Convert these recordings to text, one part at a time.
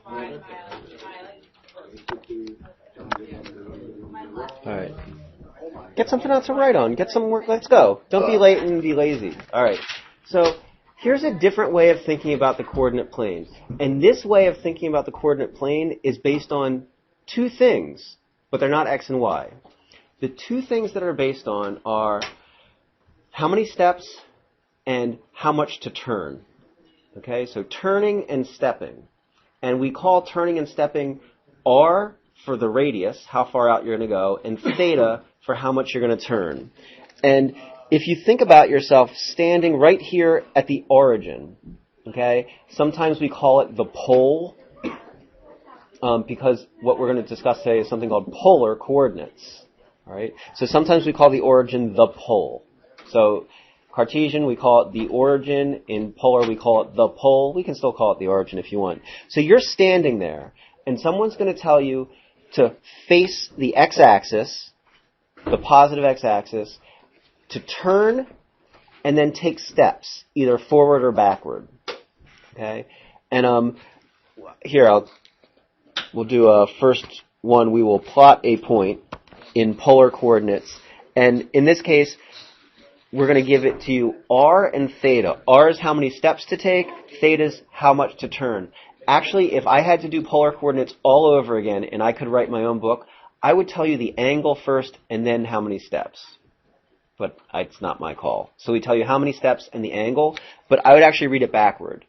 All right. Get something else to write on. Get some work. Let's go. Don't be late and be lazy. All right. So here's a different way of thinking about the coordinate plane. And this way of thinking about the coordinate plane is based on two things, but they're not x and y. The two things that are based on are how many steps and how much to turn. Okay, so turning and stepping. And we call turning and stepping r for the radius, how far out you're going to go, and theta for how much you're going to turn. And if you think about yourself standing right here at the origin, okay, sometimes we call it the pole, because what we're going to discuss today is something called polar coordinates. All right, so sometimes we call the origin the pole. So Cartesian, we call it the origin. In polar, we call it the pole. We can still call it the origin if you want. So you're standing there, and someone's going to tell you to face the x-axis, the positive x-axis, to turn and then take steps, either forward or backward. Okay? And here, we'll do a first one. We will plot a point in polar coordinates. And in this case, we're going to give it to you r and theta. R is how many steps to take. Theta is how much to turn. Actually, if I had to do polar coordinates all over again and I could write my own book, I would tell you the angle first and then how many steps. But it's not my call. So we tell you how many steps and the angle, but I would actually read it backward.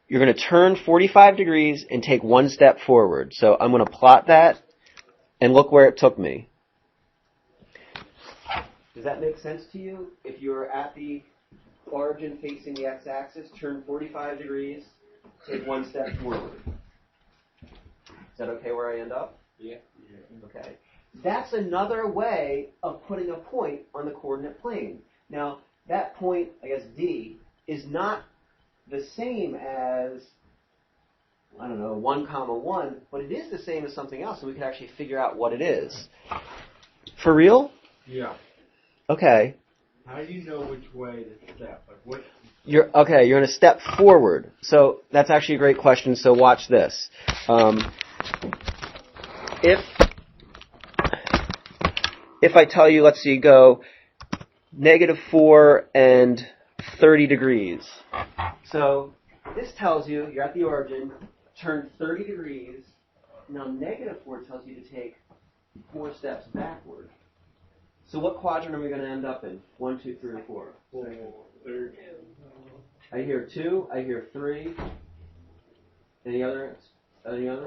You're going to turn 45 degrees and take one step forward. So I'm going to plot that and look where it took me. Does that make sense to you? If you're at the origin facing the x-axis, turn 45 degrees, take one step forward. Is that okay where I end up? Yeah. Okay. That's another way of putting a point on the coordinate plane. Now, that point, I guess D, is not the same as, 1, 1, but it is the same as something else, so we can actually figure out what it is. For real? Yeah. Okay. How do you know which way to step? Like what? You're going to step forward. So that's actually a great question. So watch this. If I tell you, let's see, go -4 and 30 degrees. So this tells you you're at the origin, turn 30 degrees. Now -4 tells you to take 4 steps backward. So what quadrant are we going to end up in? 1, 2, 3, or 4? 3. I hear 2. I hear 3. Any other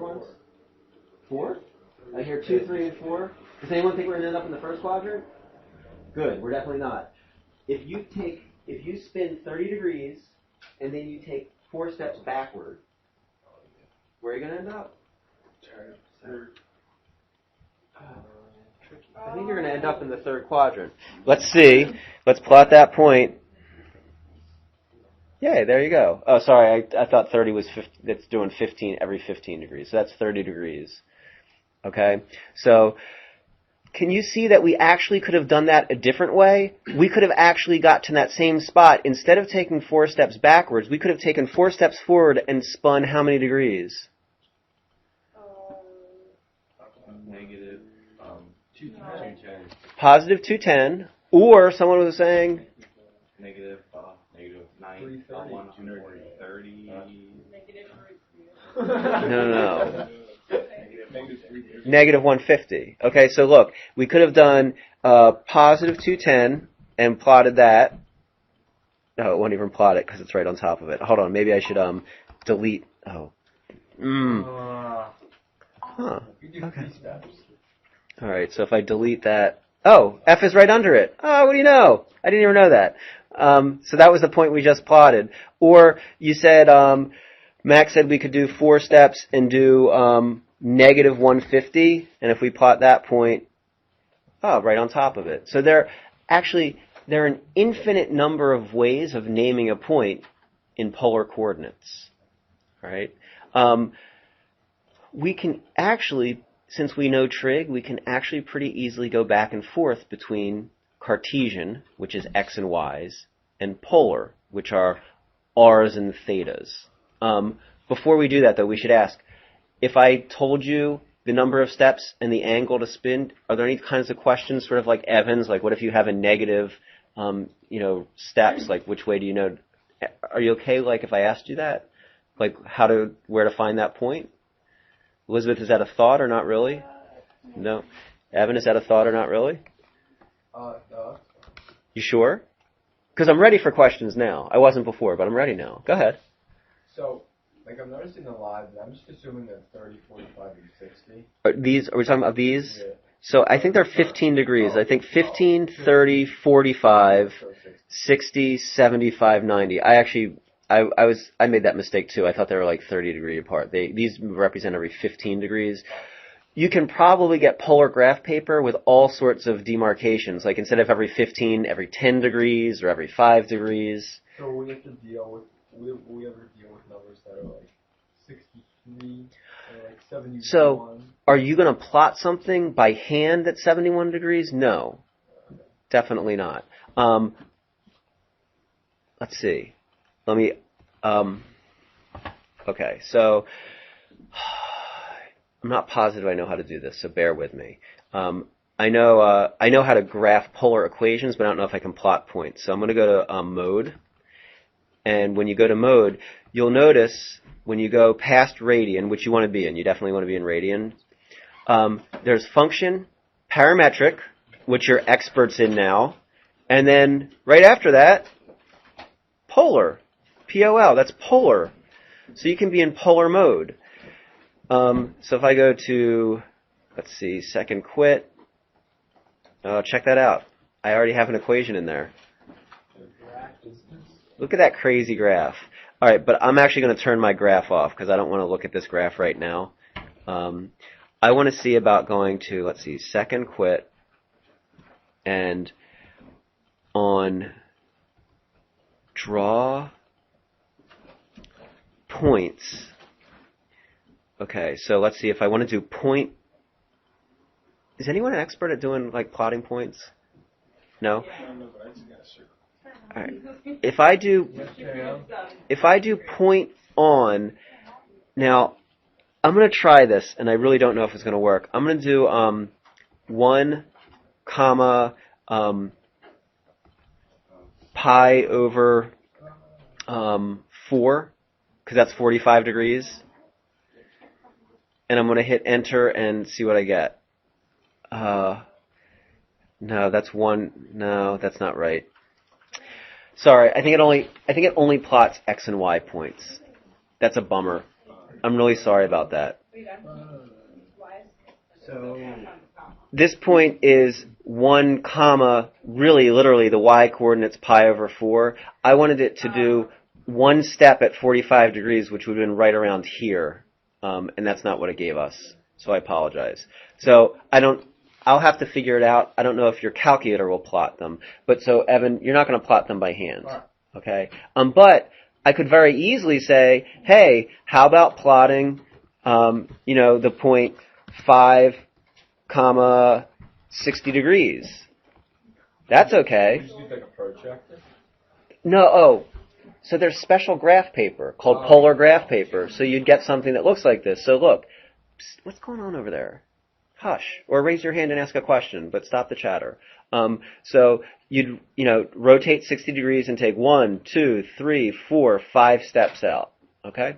ones? 4? I hear 2, 3, and 4. Does anyone think we're going to end up in the first quadrant? Good. We're definitely not. If you spin 30 degrees and then you take 4 steps backward, where are you going to end up? Third. I think you're going to end up in the third quadrant. Let's see. Let's plot that point. Yay, there you go. Oh, sorry, I thought 30 was 50, that's doing 15 every 15 degrees. So that's 30 degrees. Okay? So can you see that we actually could have done that a different way? We could have actually got to that same spot. Instead of taking 4 steps backwards, we could have taken 4 steps forward and spun how many degrees? Negative 210. Positive 210. Or someone was saying Negative 9, 130. No. Negative 150. Okay, so look, we could have done positive 210 and plotted that. No, it won't even plot it because it's right on top of it. Hold on, maybe I should delete. Oh. Huh. Okay. All right, so if I delete that. Oh, F is right under it. Oh, what do you know? I didn't even know that. So that was the point we just plotted. Or you said, Max said we could do 4 steps and do negative 150. And if we plot that point, right on top of it. So there are an infinite number of ways of naming a point in polar coordinates. All right? We can actually, since we know trig, we can actually pretty easily go back and forth between Cartesian, which is x and y's, and polar, which are r's and thetas. Before we do that, though, we should ask, if I told you the number of steps and the angle to spin, are there any kinds of questions, sort of like Evans, like what if you have a negative, steps, like which way do you know? Are you okay, like, if I asked you that? Like, where to find that point? Elizabeth, is that a thought or not really? No. Evan, is that a thought or not really? No. You sure? Because I'm ready for questions now. I wasn't before, but I'm ready now. Go ahead. So, like, I'm noticing the lines, and I'm just assuming that 30, 45, and 60. Are we talking about these? Yeah. So I think they're 15 degrees. I think 15, 30, 45, 60, 75, 90. I made that mistake too. I thought they were like 30 degree apart. These represent every 15 degrees. You can probably get polar graph paper with all sorts of demarcations, like instead of every 15, every 10 degrees or every 5 degrees. So we have to will we ever deal with numbers that are like 63 or like 71? So, are you going to plot something by hand at 71 degrees? No. Definitely not. Let's see. Okay, so I'm not positive I know how to do this, so bear with me. I know how to graph polar equations, but I don't know if I can plot points. So I'm going to go to mode. And when you go to mode, you'll notice when you go past radian, which you want to be in, you definitely want to be in radian, there's function, parametric, which you're experts in now, and then right after that, polar, POL, that's polar. So you can be in polar mode. So if I go to, let's see, second quit, check that out. I already have an equation in there. Look at that crazy graph. All right, but I'm actually going to turn my graph off because I don't want to look at this graph right now. I want to see about going to, let's see, second quit, and on draw points. Okay, so let's see if I want to do point. Is anyone an expert at doing like plotting points? No? All right. If I do point on, now I'm going to try this, and I really don't know if it's going to work. I'm going to do 1, comma pi over 4, because that's 45 degrees. And I'm going to hit enter and see what I get. No, that's 1. No, that's not right. Sorry, I think it only plots x and y points. That's a bummer. I'm really sorry about that. So This point is 1 comma, really literally the y coordinates pi over 4. I wanted it to do one step at 45 degrees, which would have been right around here. And that's not what it gave us. So I apologize. So I'll have to figure it out. I don't know if your calculator will plot them. But so, Evan, you're not going to plot them by hand. Okay? But I could very easily say, hey, how about plotting, the point 5, comma, 60 degrees? That's okay. you just use like a protractor? No, so there's special graph paper called polar graph paper. So you'd get something that looks like this. So look, psst, what's going on over there? Hush, or raise your hand and ask a question, but stop the chatter. So you'd, rotate 60 degrees and take 1, 2, 3, 4, 5 steps out. Okay?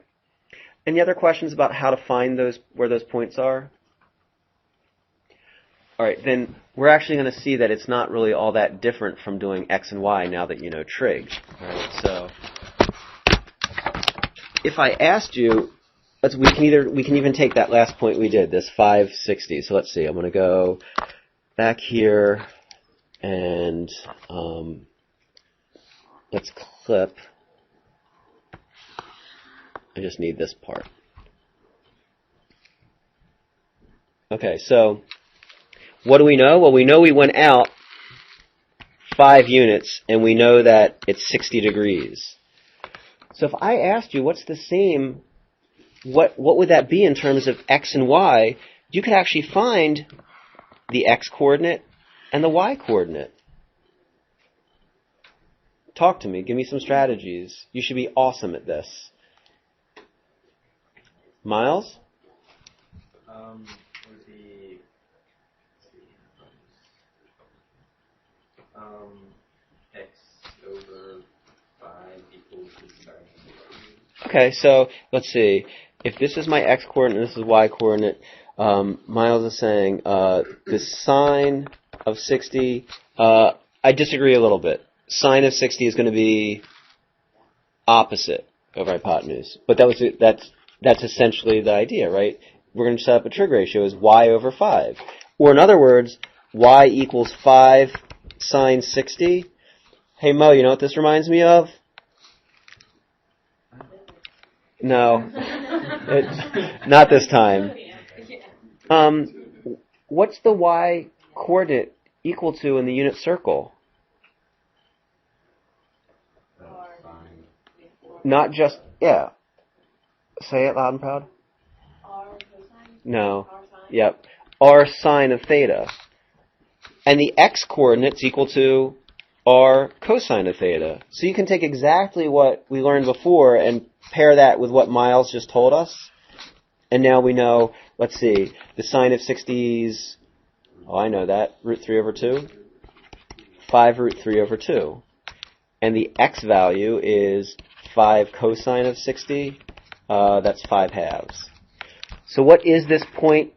Any other questions about how to find where those points are? All right, then we're actually going to see that it's not really all that different from doing x and y now that you know trig. All right, so if I asked you, we can even take that last point we did, this 560. So let's see, I'm going to go back here and let's clip. I just need this part. Okay, so what do we know? Well, we know we went out 5 units, and we know that it's 60 degrees. So if I asked you what's the same, what would that be in terms of x and y, you could actually find the x coordinate and the y coordinate. Talk to me. Give me some strategies. You should be awesome at this. Miles? Was the x over 5 equals the sine. Okay, so let's see. If this is my x-coordinate and this is y-coordinate, Miles is saying the sine of 60, I disagree a little bit. Sine of 60 is going to be opposite of hypotenuse. But that's essentially the idea, right? We're going to set up a trig ratio as y over 5. Or in other words, y equals 5 sine 60. Hey Mo, you know what this reminds me of? No. Not this time. What's the y coordinate equal to in the unit circle? Not just, yeah. Say it loud and proud. R cosine? No. R sine? Yep. R sine of theta. And the x coordinate's equal to r cosine of theta. So you can take exactly what we learned before and pair that with what Miles just told us. And now we know, let's see, the sine of 60 is, oh, I know that, root 3 over 2. 5 root 3 over 2. And the x value is 5 cosine of 60. That's 5 halves. So what is this point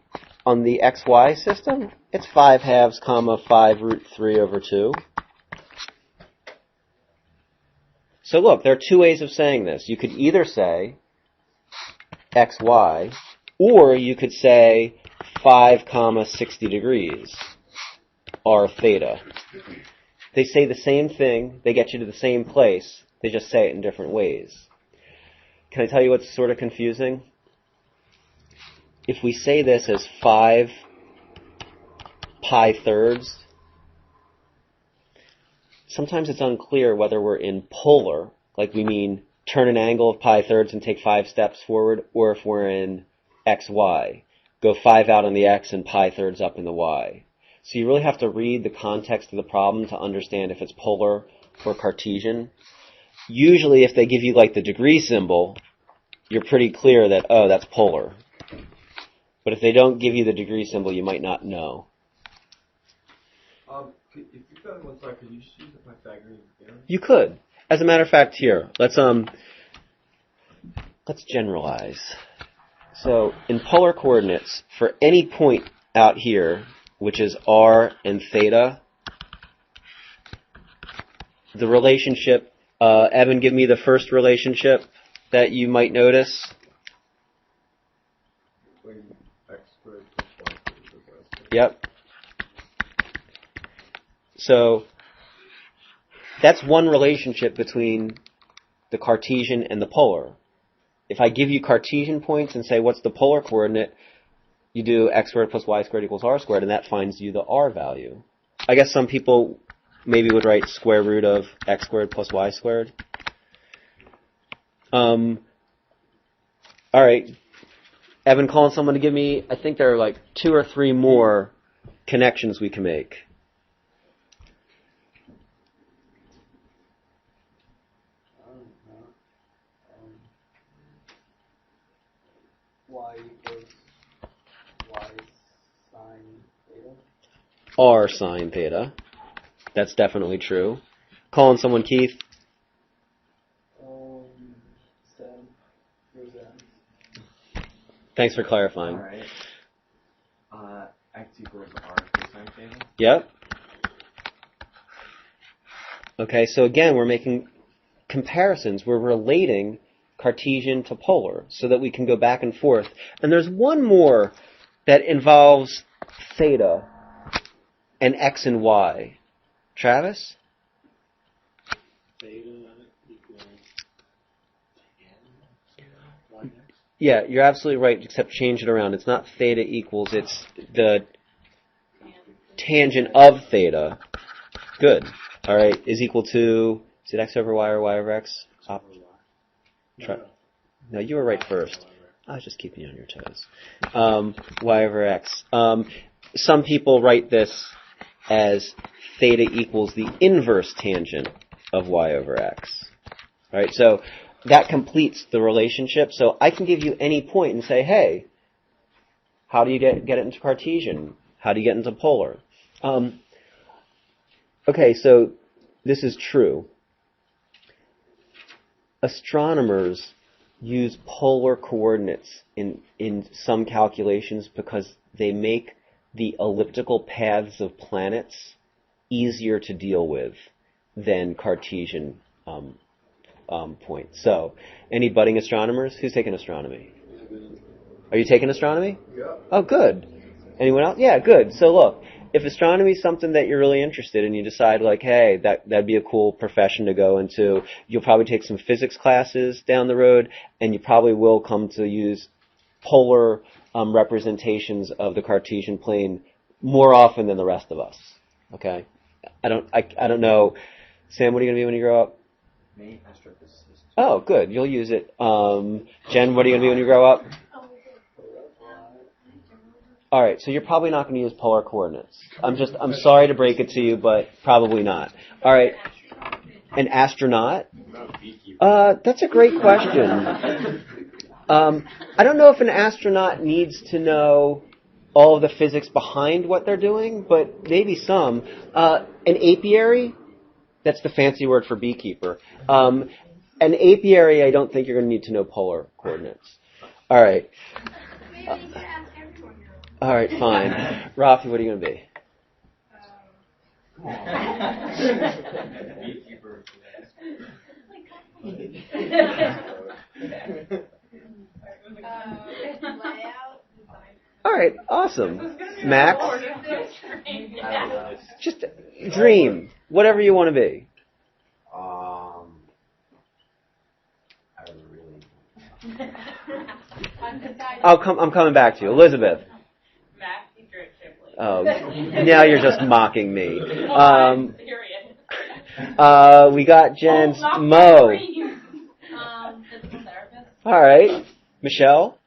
on the xy system? It's 5 halves, comma, 5 root 3 over 2. So look, there are two ways of saying this. You could either say xy, or you could say 5 comma 60 degrees, r theta. They say the same thing, they get you to the same place, they just say it in different ways. Can I tell you what's sort of confusing? If we say this as 5 pi thirds, sometimes it's unclear whether we're in polar, like we mean turn an angle of pi thirds and take 5 steps forward, or if we're in xy, go 5 out on the x and pi thirds up in the y. So you really have to read the context of the problem to understand if it's polar or Cartesian. Usually if they give you like the degree symbol, you're pretty clear that, oh, that's polar. But if they don't give you the degree symbol, you might not know. If you've got one side, could you just use the Pythagorean theorem? You could. As a matter of fact, here, let's generalize. So in polar coordinates, for any point out here, which is r and theta, the relationship, Evan, give me the first relationship that you might notice. Between x squared plus y squared equals y squared. Yep. So that's one relationship between the Cartesian and the polar. If I give you Cartesian points and say, what's the polar coordinate? You do x squared plus y squared equals r squared, and that finds you the r value. I guess some people maybe would write square root of x squared plus y squared. All right. Evan calling someone to give me, I think there are like 2 or 3 more connections we can make. Y equals y sine theta. R sine theta. That's definitely true. Calling someone Keith. Seven. Here's that. Thanks for clarifying. Alright. X equals r cosine theta. Yep. Okay, so again, we're making comparisons. We're relating Cartesian to polar so that we can go back and forth. And there's one more that involves theta and x and y. Travis? Theta equals tan. Yeah, you're absolutely right, except change it around. It's not theta equals, it's the tangent of theta. Good. All right, is equal to, is it x over y or y over x? No, you were right first. I was just keeping you on your toes. Y over x. Some people write this as theta equals the inverse tangent of y over x. All right, so that completes the relationship. So I can give you any point and say, hey, how do you get it into Cartesian? How do you get into polar? Okay, so this is true. Astronomers use polar coordinates in some calculations because they make the elliptical paths of planets easier to deal with than Cartesian points. So, any budding astronomers? Who's taking astronomy? Are you taking astronomy? Yeah. Oh, good. Anyone else? Yeah, good. So look, if astronomy is something that you're really interested in, you decide like, hey, that'd be a cool profession to go into, you'll probably take some physics classes down the road, and you probably will come to use polar representations of the Cartesian plane more often than the rest of us. Okay? I don't know. Sam, what are you going to be when you grow up? Me, astrophysicist. Oh, good. You'll use it. Jen, what are you going to be when you grow up? All right, so you're probably not going to use polar coordinates. I'm sorry to break it to you, but probably not. All right, an astronaut? That's a great question. I don't know if an astronaut needs to know all of the physics behind what they're doing, but maybe some. An apiary? That's the fancy word for beekeeper. An apiary, I don't think you're going to need to know polar coordinates. All right. Maybe you should ask everyone now. All right, fine. Rafi, what are you going to be? Beekeeper. Layout, design. All right, awesome. Max, I don't know. just dream, whatever you want to be. I really. I'm coming back to you. Elizabeth. Math teacher at Shipley. Oh, now you're just mocking me. I'm serious. We got Jen's not Mo. Physical therapist. All right, Michelle.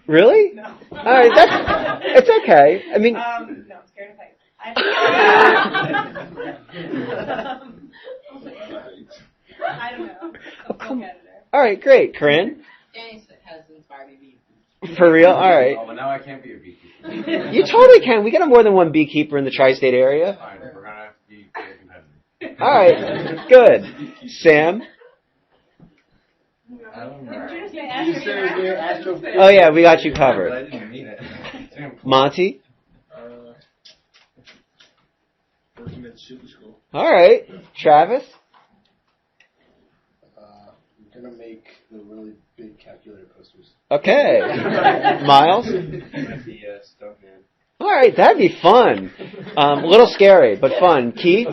Really? No. All right, it's okay. I mean, No, I'm scared of heights. I don't know. Oh, come- Editor. all right, great, Corinne. Danny has inspired me. For real? All right. Oh, well, now I can't be a beekeeper. You totally can. We got more than one beekeeper in the tri-state area. Fine, we're gonna have to be very competitive. All right, good. Sam? I don't Did you know. just say astro? Oh, yeah, we got you But I covered. didn't mean it. Sam, Monty? Working at the super school. All right. Travis? I'm gonna make the really big calculator posters. Okay. Miles? might be a stuntman. All right, that'd be fun. A little scary, but fun. Keith?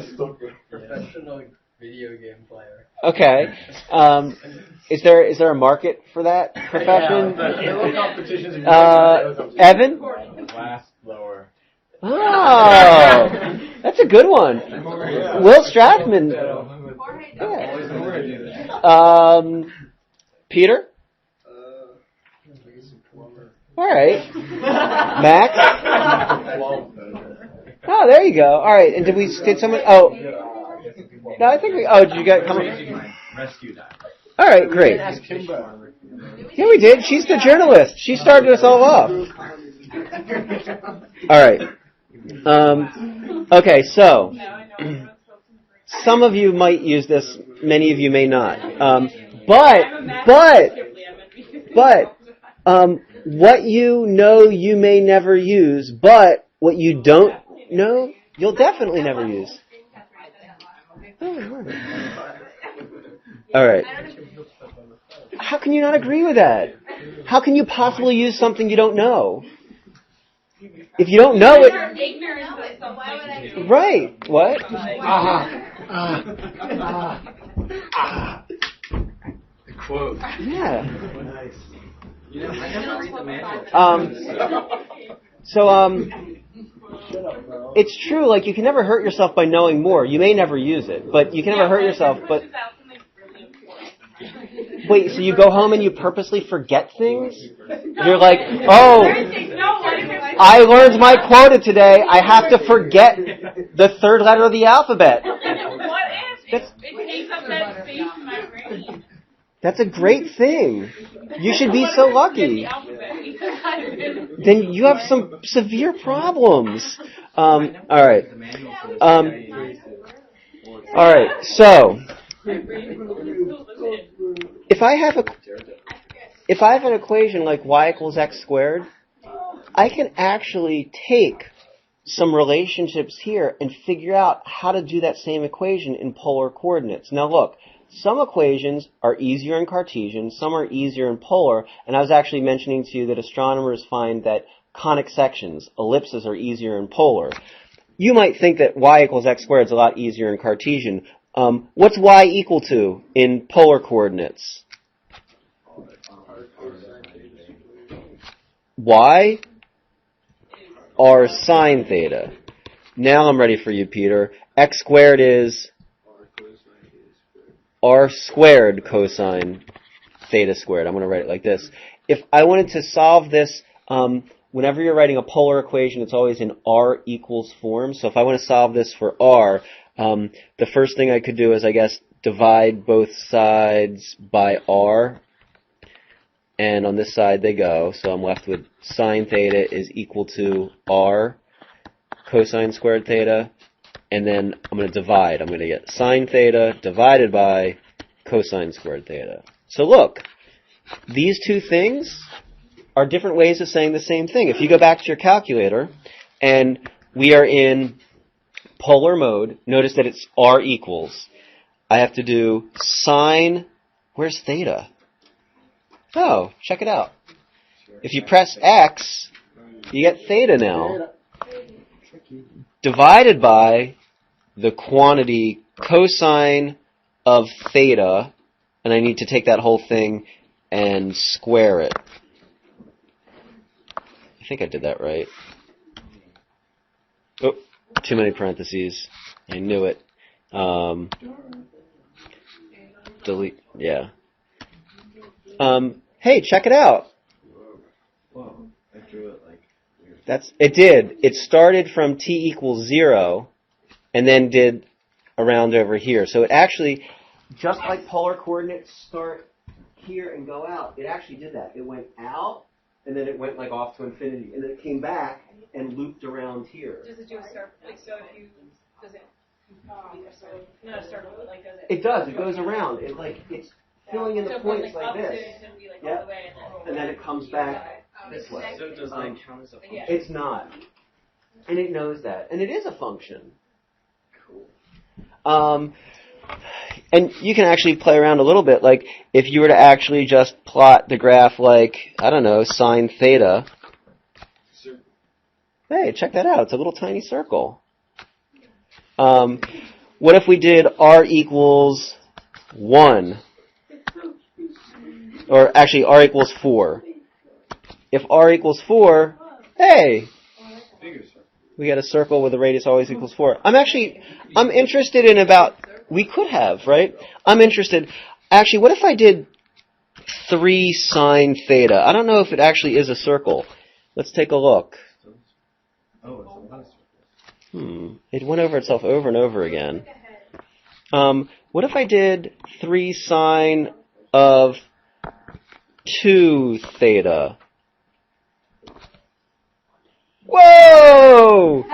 Professional video game player. Okay. Is there a market for that profession? Halo competitions. Evan? Glass blower. Oh, that's a good one. Will Strathman. Jorge, Yeah. Peter? All right. Max? Oh, there you go. All right. And did someone? Oh, no, I think we. Oh, did you get come? Rescue that. All right, great. Yeah, we did. She's the journalist. She started us all off. All right. Okay, so some of you might use this. Many of you may not. But what you know you may never use, but what you don't know, you'll definitely never use. All right. How can you not agree with that? How can you possibly use something you don't know? If you don't know it, right? What? Quote. Yeah. Nice. You know, I never read the manual. It's true. Like you can never hurt yourself by knowing more. You may never use it, but you can never hurt yourself. But wait, so you go home and you purposely forget things? You're like, oh, I learned my quota today. I have to forget the third letter of the alphabet. What if it takes up that space in my brain? That's a great thing. You should be so lucky. Then you have some severe problems. All right. All right. So, if I have an equation like y equals x squared, I can actually take some relationships here and figure out how to do that same equation in polar coordinates. Now look, some equations are easier in Cartesian, some are easier in polar, and I was actually mentioning to you that astronomers find that conic sections, ellipses, are easier in polar. You might think that y equals x squared is a lot easier in Cartesian. What's y equal to in polar coordinates? Y r sine theta. Now I'm ready for you, Peter. X squared is r squared cosine theta squared. I'm going to write it like this. If I wanted to solve this, whenever you're writing a polar equation, it's always in r equals form. So if I want to solve this for r, the first thing I could do is, I guess, divide both sides by r. And on this side they go. So I'm left with sine theta is equal to r cosine squared theta. And then I'm going to divide. I'm going to get sine theta divided by cosine squared theta. So look, these two things are different ways of saying the same thing. If you go back to your calculator and we are in polar mode, notice that it's r equals. I have to do sine, where's theta? Oh, check it out. If you press X, you get theta now, divided by the quantity cosine of theta, and I need to take that whole thing and square it. I think I did that right. Oh, too many parentheses. I knew it. Delete, yeah. Hey, check it out. Whoa, I drew it like weird. It did. It started from t equals 0 and then did around over here. So it actually, just like polar coordinates start here and go out, it actually did that. It went out and then it went like off to infinity, and then it came back and looped around here. Does it do a circle? Like, so if you, does it, not a circle, but like, does it? It does. It goes around. It's filling in the So from, points like up this. to, it's going to be like all Yep. the way, And then it comes back this way. So does that count as a function? Yeah. It's not. And it knows that. And it is a function. Cool. And you can actually play around a little bit. Like, if you were to actually just plot the graph like, I don't know, sine theta. Hey, check that out. It's a little tiny circle. What if we did r equals 1? Or actually, r equals 4. If r equals 4, hey, we got a circle with a radius always equals 4. I'm interested in about, we could have, right? I'm interested, actually, what if I did 3 sine theta? I don't know if it actually is a circle. Let's take a look. Oh, it's a lot of circles. It went over itself over and over again. What if I did 3 sine of 2 theta? Whoa!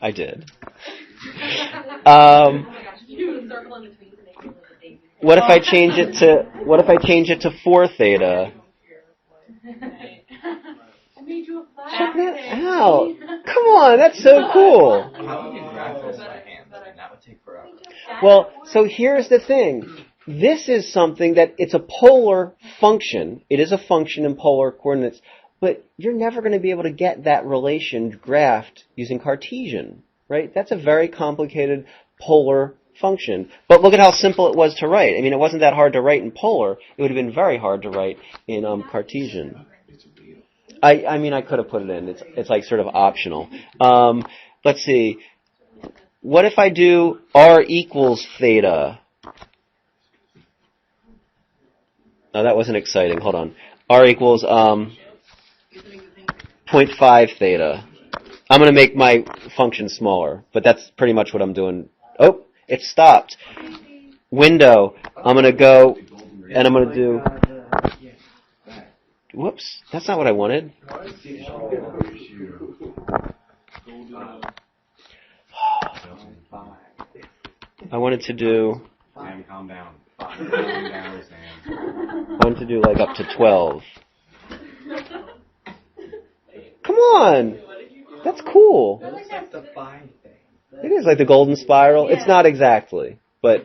I did. What if I change it to 4 theta? Check that out. Come on, that's so cool. How would you graph this by hand? I mean, that would take forever. Well, so here's the thing. This is something that it's a polar function. It is a function in polar coordinates, but you're never going to be able to get that relation graphed using Cartesian, right? That's a very complicated polar function. But look at how simple it was to write. I mean, it wasn't that hard to write in polar. It would have been very hard to write in Cartesian. I mean, I could have put it in. It's like sort of optional. Let's see. What if I do r equals theta? Oh, that wasn't exciting. Hold on. R equals 0.5 theta. I'm going to make my function smaller, but that's pretty much what I'm doing. Oh, it stopped. window, I'm going to go and I'm going to do... Whoops, that's not what I wanted. I wanted to do... Sam, calm down. I wanted to do like up to 12. Come on! That's cool. It looks like the fine thing. It is like the golden spiral. It's not exactly, but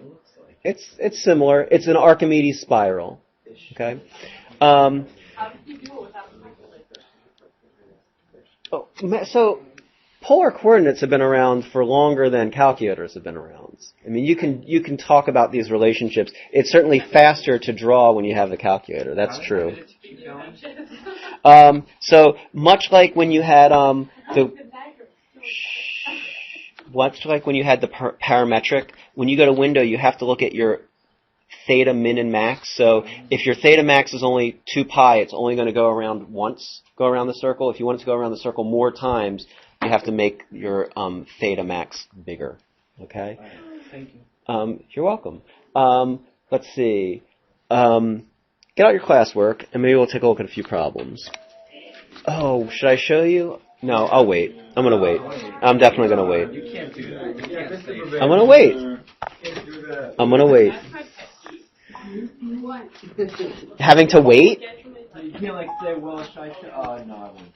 it's similar. It's an Archimedes spiral. Okay. So polar coordinates have been around for longer than calculators have been around. I mean, you can talk about these relationships. It's certainly faster to draw when you have the calculator. That's true. So much like when you had parametric, when you go to window, you have to look at your theta min and max. So if your theta max is only 2 pi, it's only going to go around once, go around the circle. If you want it to go around the circle more times, you have to make your theta max bigger. Okay? Thank you. You're welcome. Let's see. Get out your classwork, and maybe we'll take a look at a few problems. Oh, should I show you? No, I'll wait. I'm going to wait. I'm definitely going to wait. You can't do that. You can't say I'm going to wait. can't do that. I'm going to wait. Having to wait? You can't like say, well, should I show? Oh, no, I won't.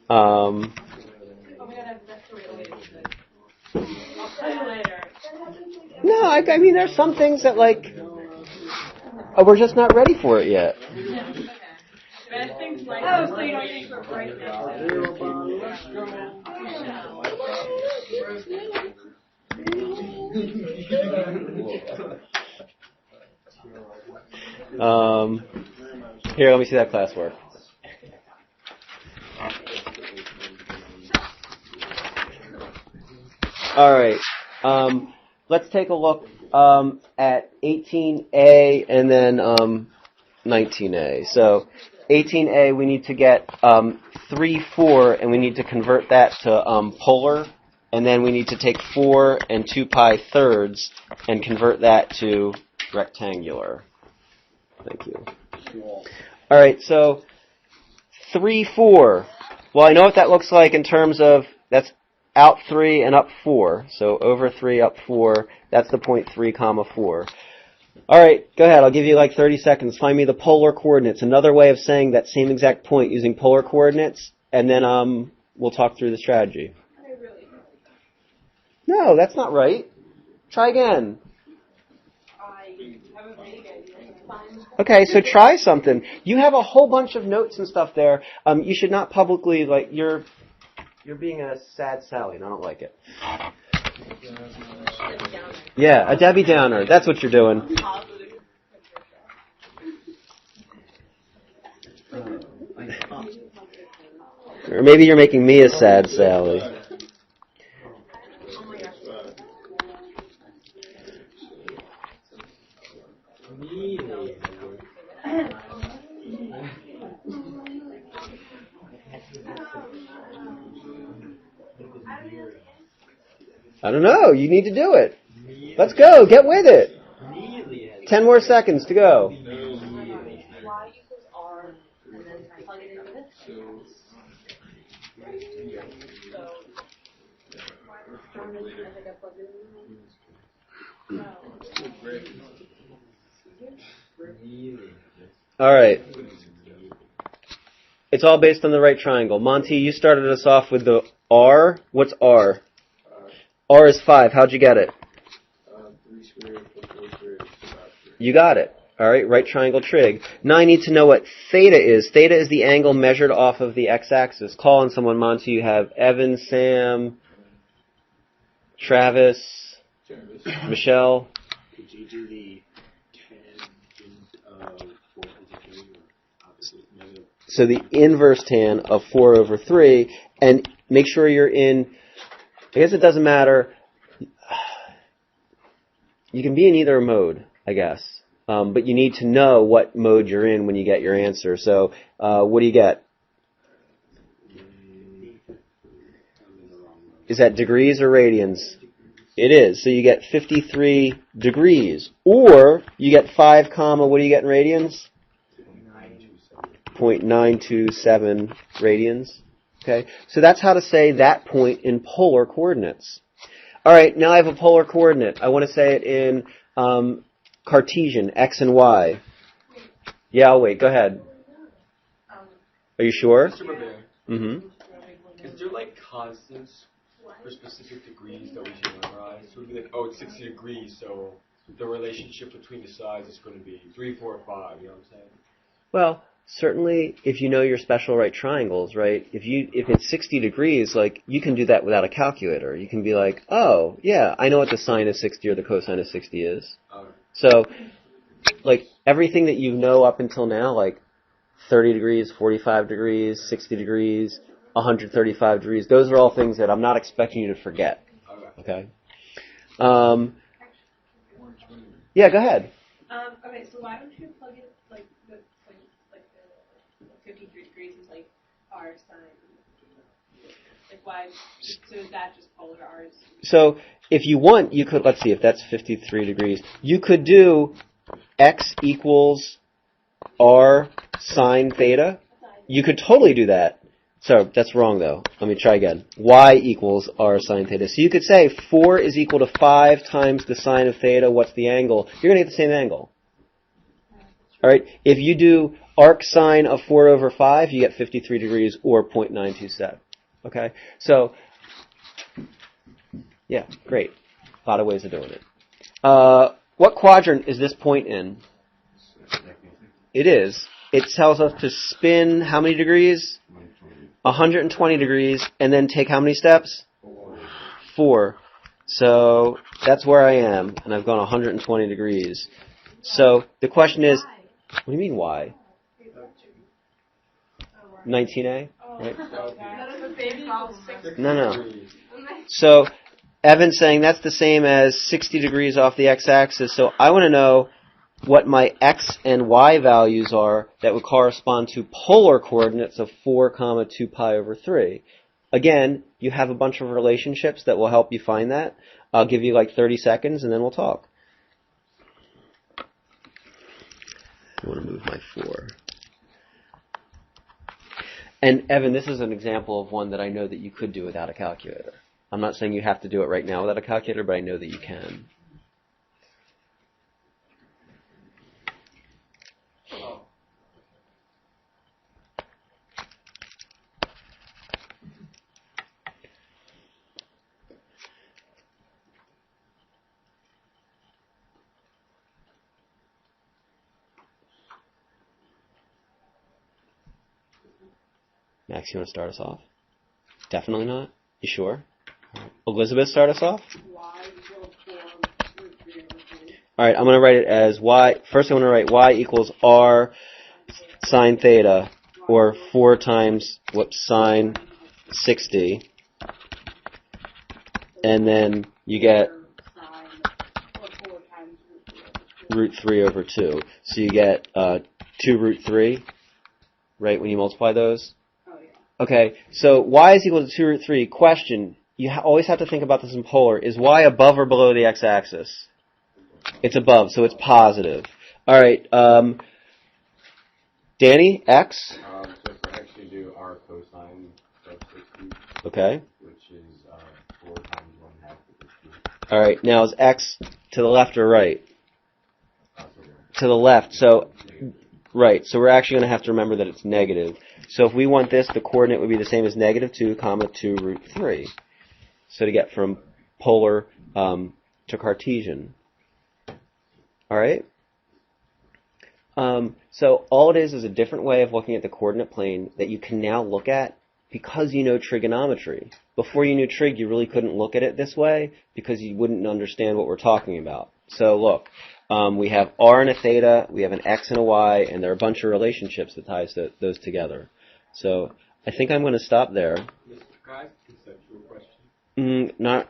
Oh my god, that's related to this. I'll play it later. No, I mean, there's some things that, like, we're just not ready for it yet. Best things like so you don't think we're right now. Here, let me see that classwork. All right. Let's take a look at 18A and then 19A. So 18A, we need to get 3, 4, and we need to convert that to polar. And then we need to take 4 and 2 pi thirds and convert that to rectangular. Thank you. All right, so 3, 4. Well, I know what that looks like in terms of that's out 3 and up 4. So over 3, up 4. That's the point 3, comma 4. All right, go ahead. I'll give you like 30 seconds. Find me the polar coordinates. Another way of saying that same exact point using polar coordinates, and then we'll talk through the strategy. No, that's not right. Try again. Okay, so try something. You have a whole bunch of notes and stuff there. You should not publicly, like, you're being a sad Sally, and I don't like it. Yeah, a Debbie Downer. That's what you're doing. Or maybe you're making me a sad Sally. I don't know. You need to do it. Let's go. Get with it. 10 more seconds to go. All right. It's all based on the right triangle. Monty, you started us off with the R. What's R? R is 5. How'd you get it? 3 squared plus 4 squared is about 3. You got it. All right, right triangle trig. Now I need to know what theta is. Theta is the angle measured off of the x-axis. Call on someone, Monty. You have Evan, Sam, Travis. Michelle. Could you do the tangent of 4 over 3 or opposite negative? So the inverse tan of 4 over 3, and make sure you're in, I guess it doesn't matter. You can be in either mode, I guess. But you need to know what mode you're in when you get your answer. So what do you get? Is that degrees or radians? It is. So you get 53 degrees. Or you get 5 comma, what do you get in radians? 0.927 radians. Okay, so that's how to say that point in polar coordinates. All right, now I have a polar coordinate. I want to say it in Cartesian, x and y. Yeah, I'll wait. Go ahead. Are you sure? Mr. Barbarian, Mm-hmm. is there like constants for specific degrees that we should memorize? So we'd be like, oh, it's 60 degrees, so the relationship between the sides is going to be 3, 4, 5. You know what I'm saying? Well, certainly if you know your special right triangles, right? If it's 60 degrees, like you can do that without a calculator. You can be like, oh, yeah, I know what the sine of 60 or the cosine of 60 is. So, like everything that you know up until now, like 30 degrees, 45 degrees, 60 degrees, 135 degrees, those are all things that I'm not expecting you to forget. Okay? Yeah, go ahead. Okay, so why don't you plug in like the 53 degrees is like r sine? Like why? So is that just polar r's? So if you want, you could, let's see, if that's 53 degrees, you could do x equals r sine theta. You could totally do that. So that's wrong though. Let me try again. Y equals r sine theta. So you could say 4 is equal to 5 times the sine of theta. What's the angle? You're going to get the same angle. All right. If you do arc sine of 4 over 5, you get 53 degrees or 0.927. Okay. So, yeah, great. A lot of ways of doing it. What quadrant is this point in? It is. It tells us to spin how many degrees? 120 degrees, and then take how many steps? 4. So that's where I am, and I've gone 120 degrees. So the question is, what do you mean why? 19A? Right? That is a big problem. No. So Evan's saying that's the same as 60 degrees off the x-axis, so I want to know what my x and y values are that would correspond to polar coordinates of 4, 2 pi over 3. Again, you have a bunch of relationships that will help you find that. I'll give you like 30 seconds and then we'll talk. I want to move my 4. And Evan, this is an example of one that I know that you could do without a calculator. I'm not saying you have to do it right now without a calculator, but I know that you can. Max, you want to start us off? Definitely not? You sure? Elizabeth, start us off? Alright, I'm going to write it as y. First I'm going to write y equals r sine theta, or 4 times, sine 60. And then you get root 3 over 2. So you get 2 root 3, right, when you multiply those? Okay, so y is equal to 2 root 3. Question, you always have to think about this in polar. Is y above or below the x-axis? It's above, so it's positive. All right, Danny, x? So for x, you do r cosine of 60. Okay. Which is 4 times 1/2 of 60. All right, now is x to the left or right? To the left, so, right, so we're actually going to have to remember that it's negative. So if we want this, the coordinate would be the same as negative 2, 2 root 3. So to get from polar to Cartesian. All right? So all it is a different way of looking at the coordinate plane that you can now look at because you know trigonometry. Before you knew trig, you really couldn't look at it this way because you wouldn't understand what we're talking about. So look, we have r and a theta, we have an x and a y, and there are a bunch of relationships that ties those together. So I think I'm going to stop there. Mr. Kai, conceptual question. Not